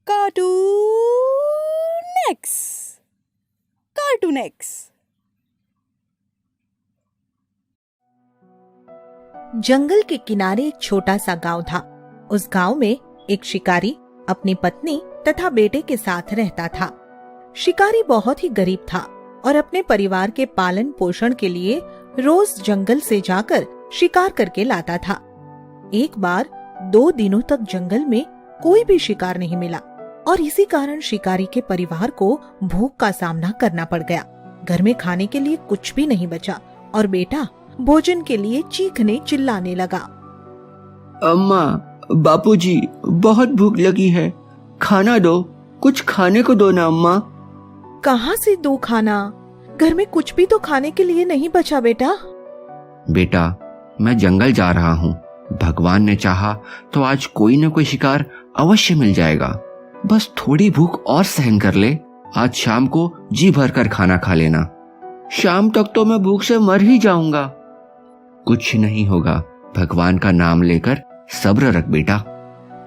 Cartoon X. Cartoon X. जंगल के किनारे एक छोटा सा गांव था। उस गांव में एक शिकारी अपनी पत्नी तथा बेटे के साथ रहता था। शिकारी बहुत ही गरीब था और अपने परिवार के पालन पोषण के लिए रोज जंगल से जाकर शिकार करके लाता था। एक बार 2 दिनों तक जंगल में कोई भी शिकार नहीं मिला और इसी कारण शिकारी के परिवार को भूख का सामना करना पड़ गया। घर में खाने के लिए कुछ भी नहीं बचा और बेटा भोजन के लिए चीखने चिल्लाने लगा। अम्मा, बापूजी, बहुत भूख लगी है, खाना दो, कुछ खाने को दो ना अम्मा। कहाँ से दूं खाना? घर में कुछ भी तो खाने के लिए नहीं बचा बेटा। बेटा, मैं जंगल जा रहा हूँ। भगवान ने चाहा तो आज कोई न कोई शिकार अवश्य मिल जाएगा। बस थोड़ी भूख और सहन कर ले। आज शाम को जी भर कर खाना खा लेना। शाम तक तो मैं भूख से मर ही जाऊंगा। कुछ नहीं होगा, भगवान का नाम लेकर सब्र रख बेटा।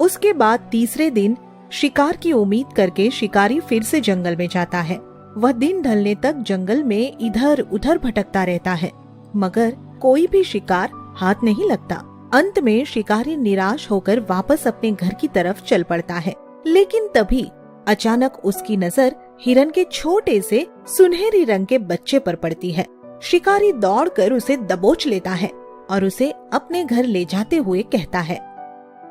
उसके बाद तीसरे दिन शिकार की उम्मीद करके शिकारी फिर से जंगल में जाता है। वह दिन ढलने तक जंगल में इधर उधर भटकता रहता है, मगर कोई भी शिकार हाथ नहीं लगता। अंत में शिकारी निराश होकर वापस अपने घर की तरफ चल पड़ता है। लेकिन तभी अचानक उसकी नजर हिरन के छोटे से सुनहरी रंग के बच्चे पर पड़ती है। शिकारी दौड़कर उसे दबोच लेता है और उसे अपने घर ले जाते हुए कहता है,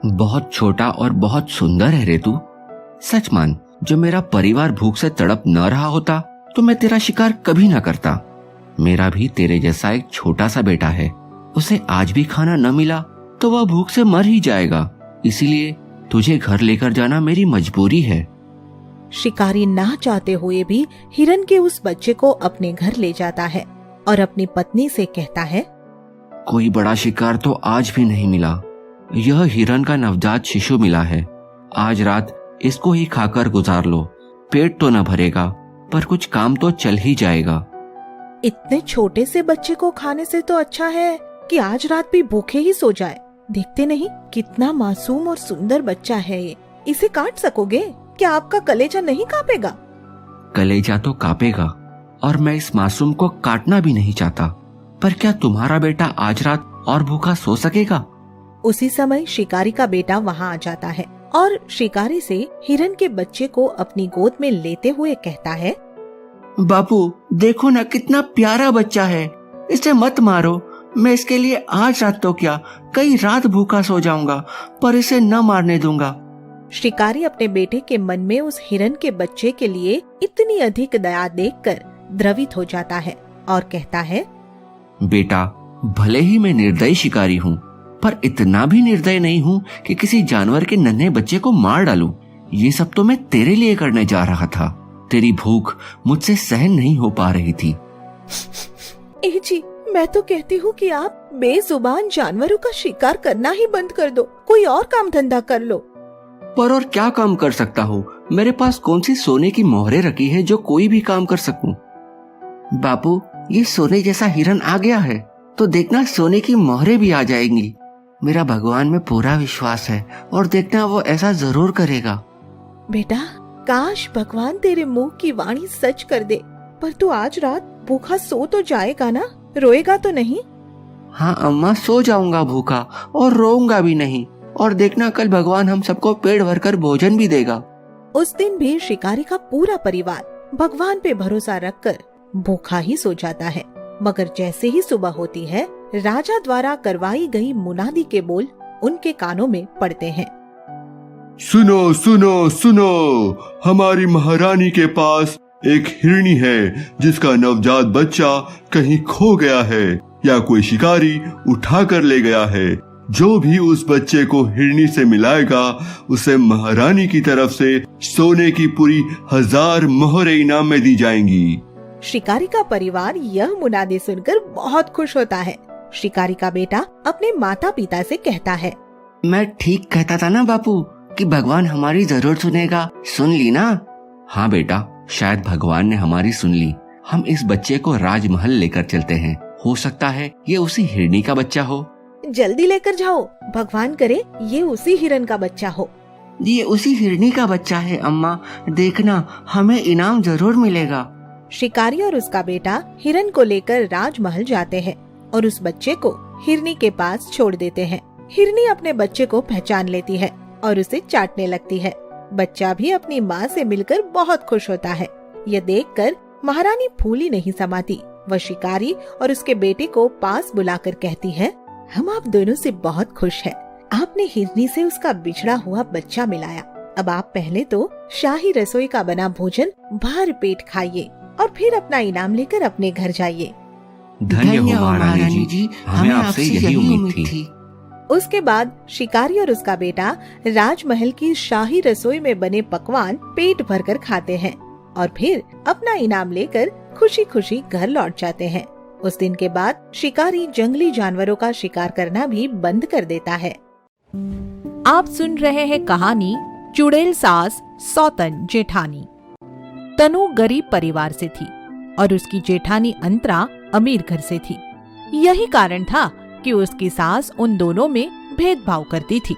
बहुत छोटा और बहुत सुंदर है रे तू। सच मान, जब मेरा परिवार भूख से तड़प न रहा होता तो मैं तेरा शिकार कभी न करता। मेरा भी तेरे जैसा एक छोटा सा बेटा है। उसे आज भी खाना न मिला तो वह भूख से मर ही जाएगा। इसीलिए तुझे घर लेकर जाना मेरी मजबूरी है। शिकारी ना चाहते हुए भी हिरन के उस बच्चे को अपने घर ले जाता है और अपनी पत्नी से कहता है, कोई बड़ा शिकार तो आज भी नहीं मिला। यह हिरन का नवजात शिशु मिला है। आज रात इसको ही खाकर गुजार लो। पेट तो न भरेगा पर कुछ काम तो चल ही जाएगा। इतने छोटे से बच्चे को खाने से तो अच्छा है कि आज रात भी भूखे ही सो जाए। देखते नहीं कितना मासूम और सुंदर बच्चा है ये। इसे काट सकोगे? क्या आपका कलेजा नहीं कांपेगा? कलेजा तो कांपेगा और मैं इस मासूम को काटना भी नहीं चाहता। पर क्या तुम्हारा बेटा आज रात और भूखा सो सकेगा? उसी समय शिकारी का बेटा वहाँ आ जाता है और शिकारी से हिरन के बच्चे को अपनी गोद में लेते हुए कहता है, बापू देखो ना, कितना प्यारा बच्चा है। इसे मत मारो। मैं इसके लिए आज रात तो क्या, कई रात भूखा सो जाऊंगा, पर इसे न मारने दूंगा। शिकारी अपने बेटे के मन में उस हिरन के बच्चे के लिए इतनी अधिक दया देखकर द्रवित हो जाता है और कहता है, बेटा, भले ही मैं निर्दयी शिकारी हूँ, पर इतना भी निर्दय नहीं हूँ कि किसी जानवर के नन्हे बच्चे को मार डालूं। ये सब तो मैं तेरे लिए करने जा रहा था। तेरी भूख मुझसे सहन नहीं हो पा रही थी। जी, मैं तो कहती हूँ कि आप बेजुबान जानवरों का शिकार करना ही बंद कर दो। कोई और काम धंधा कर लो। पर और क्या काम कर सकता हूँ? मेरे पास कौन सी सोने की मोहरें रखी है जो कोई भी काम कर सकूं? बापू, ये सोने जैसा हिरन आ गया है तो देखना सोने की मोहरें भी आ जाएंगी। मेरा भगवान में पूरा विश्वास है और देखना वो ऐसा जरूर करेगा। बेटा, काश भगवान तेरे मुंह की वाणी सच कर दे। पर तू आज रात भूखा सो तो जाएगा ना? रोएगा तो नहीं? हाँ अम्मा, सो जाऊंगा भूखा और रोऊंगा भी नहीं। और देखना कल भगवान हम सबको पेट भरकर भोजन भी देगा। उस दिन भी शिकारी का पूरा परिवार भगवान पे भरोसा रखकर भूखा ही सो जाता है। मगर जैसे ही सुबह होती है, राजा द्वारा करवाई गई मुनादी के बोल उनके कानों में पड़ते हैं। सुनो सुनो सुनो, हमारी महारानी के पास एक हिरनी है जिसका नवजात बच्चा कहीं खो गया है या कोई शिकारी उठा कर ले गया है। जो भी उस बच्चे को हिरनी से मिलाएगा उसे महारानी की तरफ से सोने की पूरी 1000 मोहरें इनाम में दी जाएंगी। शिकारी का परिवार यह मुनादी सुनकर बहुत खुश होता है। शिकारी का बेटा अपने माता पिता से कहता है, मैं ठीक कहता था ना बापू कि भगवान हमारी जरूर सुनेगा। सुन ली ना? हाँ बेटा, शायद भगवान ने हमारी सुन ली। हम इस बच्चे को राजमहल लेकर चलते हैं। हो सकता है ये उसी हिरनी का बच्चा हो। जल्दी लेकर जाओ, भगवान करे ये उसी हिरन का बच्चा हो। ये उसी हिरनी का बच्चा है अम्मा, देखना हमें इनाम जरूर मिलेगा। शिकारी और उसका बेटा हिरन को लेकर राजमहल जाते हैं और उस बच्चे को हिरनी के पास छोड़ देते हैं। हिरनी अपने बच्चे को पहचान लेती है और उसे चाटने लगती है। बच्चा भी अपनी माँ से मिलकर बहुत खुश होता है। यह देखकर महारानी फूली नहीं समाती। वह शिकारी और उसके बेटे को पास बुलाकर कहती है, हम आप दोनों से बहुत खुश हैं। आपने हिरनी से उसका बिछड़ा हुआ बच्चा मिलाया। अब आप पहले तो शाही रसोई का बना भोजन भर पेट खाइए और फिर अपना इनाम लेकर अपने घर जाइए। धन्य हो महारानी जी, हमें आपसे यही उम्मीद थी। उसके बाद शिकारी और उसका बेटा राजमहल की शाही रसोई में बने पकवान पेट भरकर खाते हैं और फिर अपना इनाम लेकर खुशी खुशी घर लौट जाते हैं। उस दिन के बाद शिकारी जंगली जानवरों का शिकार करना भी बंद कर देता है। आप सुन रहे हैं कहानी चुड़ैल सास सौतन जेठानी। तनु गरीब परिवार से थी और उसकी जेठानी अंतरा अमीर घर से थी। यही कारण था कि उसकी सास उन दोनों में भेदभाव करती थी।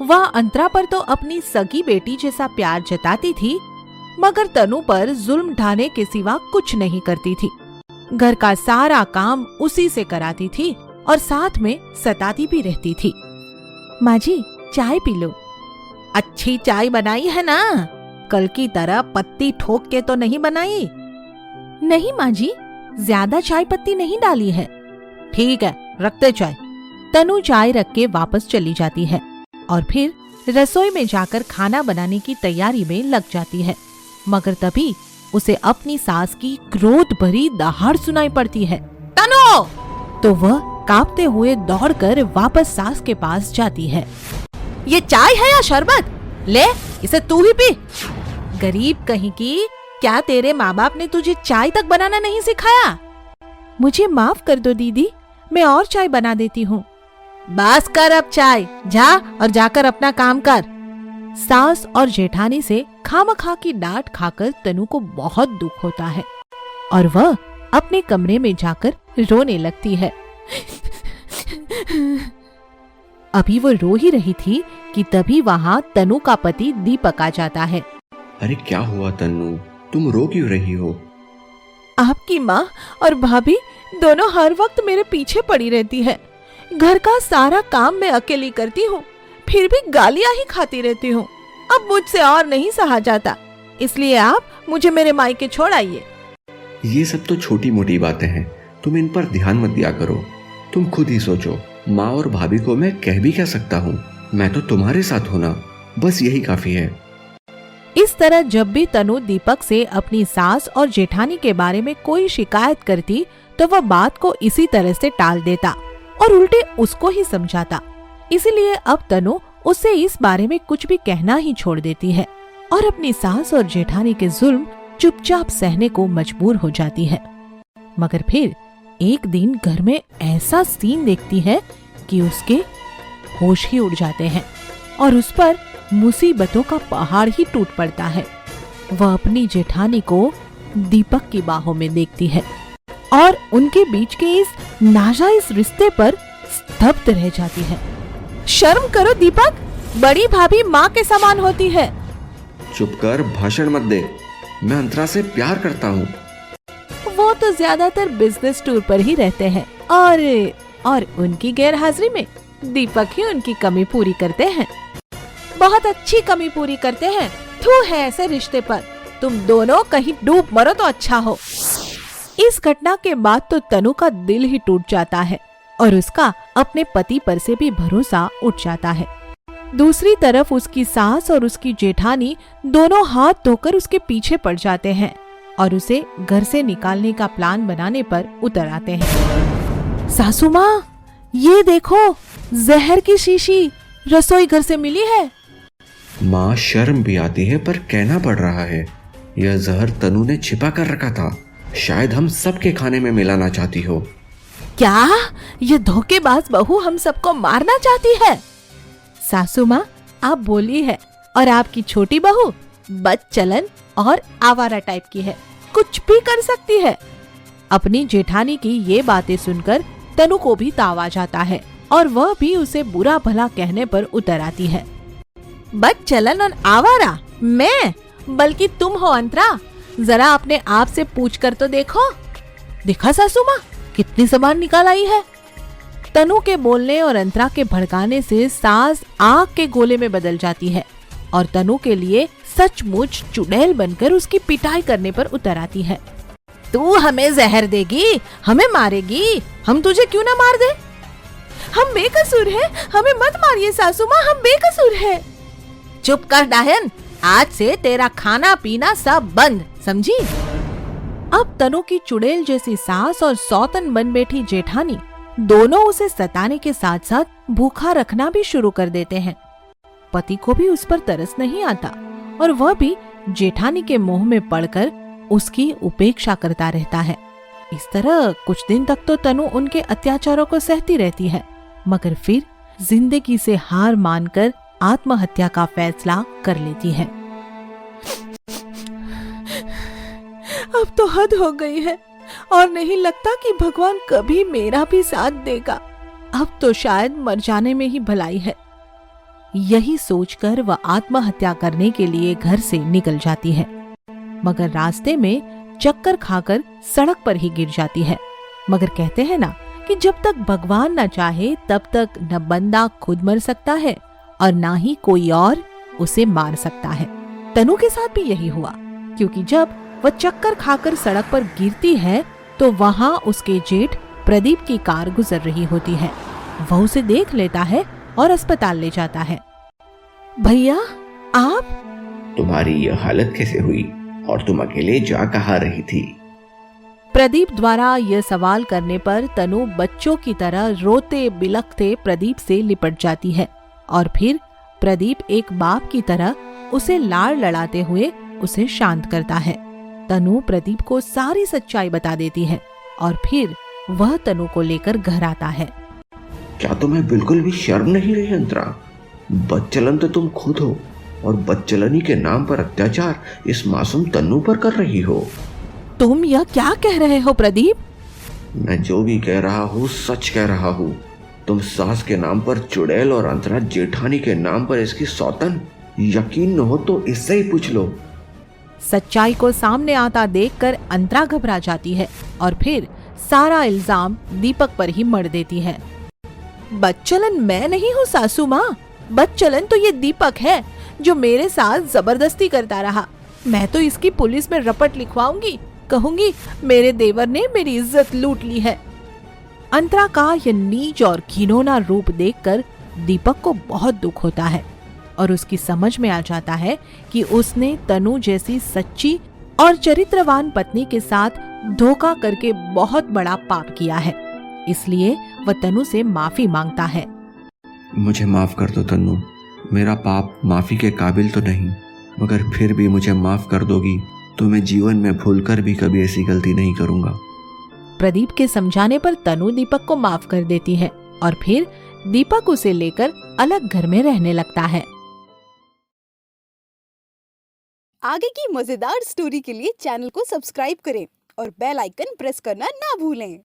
वह अंतरा पर तो अपनी सगी बेटी जैसा प्यार जताती थी, मगर तनु पर जुल्म ढाने के सिवा कुछ नहीं करती थी। घर का सारा काम उसी से कराती थी और साथ में सताती भी रहती थी। माँ जी, चाय पी लो। अच्छी चाय बनाई है ना? कल की तरह पत्ती ठोक के तो नहीं बनाई? नहीं माँ जी, ज्यादा चाय पत्ती नहीं डाली है। ठीक है, रखते चाय। तनु चाय रख के वापस चली जाती है और फिर रसोई में जाकर खाना बनाने की तैयारी में लग जाती है, मगर तभी उसे अपनी सास की क्रोध भरी दहाड़ सुनाई पड़ती है। तनु! तो वह कांपते हुए दौड़कर वापस सास के पास जाती है। ये चाय है या शरबत? ले, इसे तू ही पी। गरीब कहीं की, क्या तेरे माँ बाप ने तुझे चाय तक बनाना नहीं सिखाया? मुझे माफ कर दो दीदी, मैं और चाय बना देती हूँ। बस कर अब चाय, जा और जाकर अपना काम कर। सास और जेठानी से खामखा की डांट खाकर तनु को बहुत दुख होता है और वह अपने कमरे में जाकर रोने लगती है। अभी वो रो ही रही थी कि तभी वहाँ तनु का पति दीपक आ जाता है। अरे क्या हुआ तन्नू, तुम रो क्यों रही हो? आपकी माँ और भाभी दोनों हर वक्त मेरे पीछे पड़ी रहती है। घर का सारा काम मैं अकेली करती हूँ, फिर भी गालियाँ ही खाती रहती हूँ। अब मुझसे और नहीं सहा जाता, इसलिए आप मुझे मेरे मायके छोड़ आइए। ये सब तो छोटी मोटी बातें हैं, तुम इन पर ध्यान मत दिया करो। तुम खुद ही सोचो, माँ और भाभी को मैं कह भी क्या सकता हूँ? मैं तो तुम्हारे साथ हूँ ना, बस यही काफी है। इस तरह जब भी तनु दीपक से अपनी सास और जेठानी के बारे में कोई शिकायत करती तो वह बात को इसी तरह से टाल देता और उल्टे उसको ही समझाता। इसीलिए अब तनु उससे इस बारे में कुछ भी कहना ही छोड़ देती है और अपनी सास और जेठानी के जुल्म चुपचाप सहने को मजबूर हो जाती है। मगर फिर एक दिन घर में ऐसा सीन देखती है कि उसके होश ही उड़ जाते हैं और उस पर मुसीबतों का पहाड़ ही टूट पड़ता है। वह अपनी जेठानी को दीपक की बाहों में देखती है और उनके बीच के इस नाजायज रिश्ते पर स्तब्ध रह जाती है। शर्म करो दीपक, बड़ी भाभी माँ के समान होती है। चुप कर, भाषण मत दे। मैं अंतरा से प्यार करता हूँ। वो तो ज्यादातर बिजनेस टूर पर ही रहते हैं और उनकी गैर हाजिरी में दीपक ही उनकी कमी पूरी करते हैं। बहुत अच्छी कमी पूरी करते हैं। थू है ऐसे रिश्ते पर। तुम दोनों कहीं डूब मरो तो अच्छा हो। इस घटना के बाद तो तनु का दिल ही टूट जाता है और उसका अपने पति पर से भी भरोसा उठ जाता है। दूसरी तरफ उसकी सास और उसकी जेठानी दोनों हाथ धोकर उसके पीछे पड़ जाते हैं और उसे घर से निकालने का प्लान बनाने पर उतर आते हैं। सासू माँ, ये देखो, जहर की शीशी रसोई घर से मिली है। माँ, शर्म भी आती है पर कहना पड़ रहा है। यह जहर तनु ने छिपा कर रखा था, शायद हम सबके खाने में मिलाना चाहती हो। क्या ये धोखेबाज बहू हम सबको मारना चाहती है? सासू माँ, आप बोली है और आपकी छोटी बहू बदचलन और आवारा टाइप की है, कुछ भी कर सकती है। अपनी जेठानी की ये बातें सुनकर तनु को भी ताव आ जाता है और वह भी उसे बुरा भला कहने पर उतर आती है। बदचलन और आवारा मैं, बल्कि तुम हो अंतरा। जरा अपने आप से पूछ कर तो देखो। देखा सासू माँ कितनी जबान निकाल आई है। तनु के बोलने और अंतरा के भड़काने से सास आग के गोले में बदल जाती है और तनु के लिए सचमुच चुड़ैल बनकर उसकी पिटाई करने पर उतर आती है। तू हमें जहर देगी, हमें मारेगी, हम तुझे क्यों ना मार दे? हम बेकसूर हैं, हमें मत मारिए सासू माँ, हम बेकसूर हैं। चुप कर डायन, आज से तेरा खाना पीना सब बंद, समझी? अब तनु की चुड़ैल जैसी सास और सौतन बन बैठी जेठानी दोनों उसे सताने के साथ साथ भूखा रखना भी शुरू कर देते हैं। पति को भी उस पर तरस नहीं आता और वह भी जेठानी के मोह में पड़कर उसकी उपेक्षा करता रहता है। इस तरह कुछ दिन तक तो तनु उनके अत्याचारों को सहती रहती है, मगर फिर जिंदगी से हार मानकर आत्महत्या का फैसला कर लेती है। अब तो हद हो गई है और नहीं लगता कि भगवान कभी मेरा भी साथ देगा। अब तो शायद मर जाने में ही भलाई है। यही सोचकर वह आत्महत्या करने के लिए घर से निकल जाती है, मगर रास्ते में चक्कर खाकर सड़क पर ही गिर जाती है। मगर कहते हैं ना कि जब तक भगवान न चाहे तब तक न बंदा खुद मर सकता है और ना ही कोई और उसे मार सकता है। तनु के साथ भी यही हुआ, क्योंकि जब वह चक्कर खाकर सड़क पर गिरती है तो वहां उसके जेठ प्रदीप की कार गुजर रही होती है। वह उसे देख लेता है और अस्पताल ले जाता है। भैया आप? तुम्हारी यह हालत कैसे हुई और तुम अकेले जा कहाँ रही थी? प्रदीप द्वारा यह सवाल करने पर तनु बच्चों की तरह रोते बिलखते प्रदीप से लिपट जाती है और फिर प्रदीप एक बाप की तरह उसे लाड़ लड़ाते हुए उसे शांत करता है। तनु प्रदीप को सारी सच्चाई बता देती है और फिर वह तनु को लेकर घर आता है। क्या तुम्हें बिल्कुल भी शर्म नहीं रही अंतरा? बदचलन तो तुम खुद हो और बदचलनी के नाम पर अत्याचार इस मासूम तन्नू पर कर रही हो। तुम यह क्या कह रहे हो प्रदीप? मैं जो भी कह रहा हूँ सच कह रहा हूँ। तुम सास के नाम पर चुड़ैल और अंतरा जेठानी के नाम पर इसकी सौतन। यकीन न हो तो इससे ही पूछ लो। सच्चाई को सामने आता देखकर अंतरा घबरा जाती है और फिर सारा इल्जाम दीपक पर ही मढ़ देती है। बदचलन मैं नहीं हूँ सासू माँ, बदचलन तो ये दीपक है जो मेरे साथ जबरदस्ती करता रहा। मैं तो इसकी पुलिस में रपट लिखवाऊंगी, कहूंगी मेरे देवर ने मेरी इज्जत लूट ली है। अंतरा का यह नीच और घिनौना रूप देखकर दीपक को बहुत दुख होता है और उसकी समझ में आ जाता है कि उसने तनु जैसी सच्ची और चरित्रवान पत्नी के साथ धोखा करके बहुत बड़ा पाप किया है। इसलिए वह तनु से माफी मांगता है। मुझे माफ कर दो तन्नू, मेरा पाप माफी के काबिल तो नहीं, मगर फिर भी मुझे माफ कर दोगी तो मैं जीवन में भूलकर भी कभी ऐसी गलती नहीं करूंगा। प्रदीप के समझाने पर तनु दीपक को माफ कर देती है और फिर दीपक उसे लेकर अलग घर में रहने लगता है। आगे की मजेदार स्टोरी के लिए चैनल को सब्सक्राइब करें और बेल आइकन प्रेस करना ना भूलें।